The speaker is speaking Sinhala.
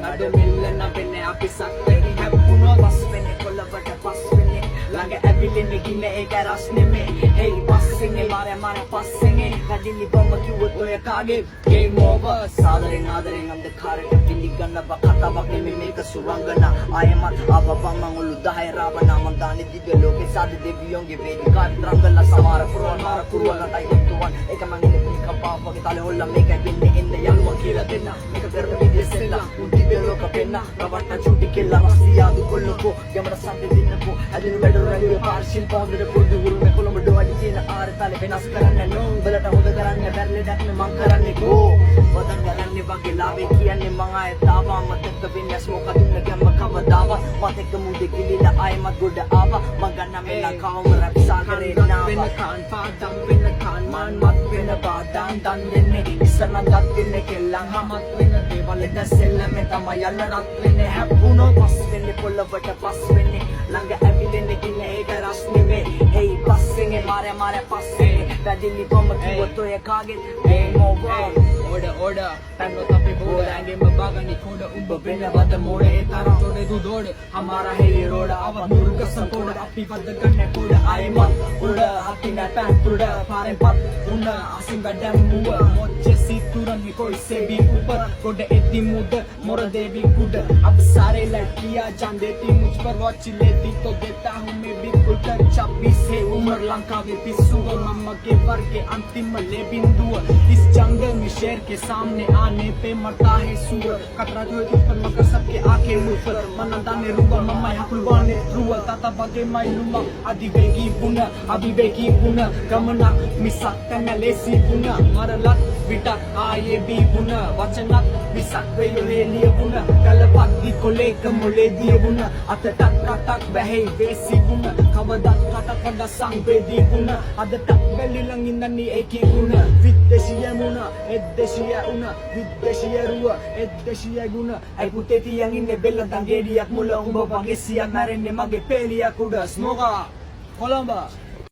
අඩ මිල්ලන වෙන්නේ අපි සක්කේ හැප්පුණා බස් වෙන්නේ කොළවට පස් වෙන්නේ ළඟ ඇවිලෙන්නේ ගින්න ඒක රස් නෙමේ hey පස්සෙන්නේ මාරේ පස්සෙන්නේ කඩිලි බොම්බ කිව්වොත් ඔය කාගේ game over සාදරෙන් ආදරෙන් අන්ධකාරයට පිළිගන්න කතාවක් නෙමේ මේක සුරංගන ආයමත් ආවපම් මංගලු 10 රාවණා මන් දාන්නේ දිව්‍ය ලෝකේ සාද දෙවියන්ගේ වේදිකා තරංගලා සමහර පුරවනටයි ගොතුවන් ඒක මං ඉන්නේ කපාව වගේ තලේ හොල්ලා මේකයි වෙන්නේ එන්න යනවා කියලා දෙන්න මේක කරන විදිහසෙල්ලා උන්දිව්‍ය ලෝක පෙන්න රවට්ට චුටි කෙල්ලා රස්තියාදු කොල්ලකෝ යමර සම්දේ දින්නකෝ අදින වැඩ රැගිය පාර්ශිල් පොන්දර පොඩි ගුරුනේ කොළඹ ඩොවඩි කියන ආරතාලේ වෙනස් කරන්න නෝ උඹලට හොද කරන්න බැරිලෙඩක් නේ මං කරන්නේ ගෝ වදන් කරන්නේ වගේ ලාවේ කියන්නේ මං ආයෙ තාවා මතක වෙන්නේ මොකද ගැම්ම කවදාව මතක මුදේ කිලිලා ආයෙමත් ගොඩ ආවා මං ගන්න මෙලා කවම රැප් සාගරේ නාව වෙන කාන් පාදම් වෙන කාන් මාන් මත් වෙන පාදම් දන් දෙන්නේ ඉස්සරහට දෙන්නේ කෙල්ලන් හමත් වෙන දේවල් දැසෙල්ලම තමයි යන්න රත් වෙන්නේ හැප්පුණෝ පස් වෙන්නේ පොළවට පස් වෙන්නේ ළඟ ඇවිලෙන්නේ කින්නේ ඒක රස් නෙමේ hey පස්සෙන්නේ මාරේ පස්සෙන්නේ වැඩිලි කොම කිව්වොත් ඔය කාගේ game over order තන්නෝ තපේ බෝඩ ඇඟෙම බාගනි කොඩ උඹ වෙන වද මොඩේ තරම් තොඩේ දු දෝඩ අමාරා හේ රෝඩ අව මුරුක සපෝඩ අපි වද ගන්න කොඩ ආයමත් උඩ හතින පැන් උඩ පාරෙන් පත් උන්න අසින් බඩම් මුව මොච්චේ සිතුරන් කොයි සෙබි උපර කොඩ එති මුද මොර देवी कुड अब सारे लड़कियां जान देती मुझ पर वॉच लेती तो देता हूँ मैं बिल्कुल कर 26 से उम्र लंका में पिसूगा मम्मा के वर के अंतिम ले बिंदु इस जंगल में शेर के सामने आने पे मरता है सूर कतरा जो है पर मकर सबके आंखें मुंह पर मनंदा ने रूबा मम्मा हकुलवा ने रूबा ताता बगे माई लुमा अदिवेगी पुना गमना मिसा तंगलेसी पुना मरलत विटा आये भी पुना वचनत मिसा वेलिया पुना कलपक दी कोलेक मोले दिए पुना अत टक टक बहे वेसी पुना कवदा टक कदा sang bedi पुना अद टक बेलिlang inani eki पुना विदेशिया मुना එද්දේශිය උන විද්දේශිය රුව එද්දේශිය ගුණ අයි පුතේ තියන් ඉන්නේ බෙල්ල දන් ගෙඩියක් මුල උඹ වගේ සියක් මැරෙන්නේ මගේ පේලියක් උඩ ස්මෝකා කොළඹ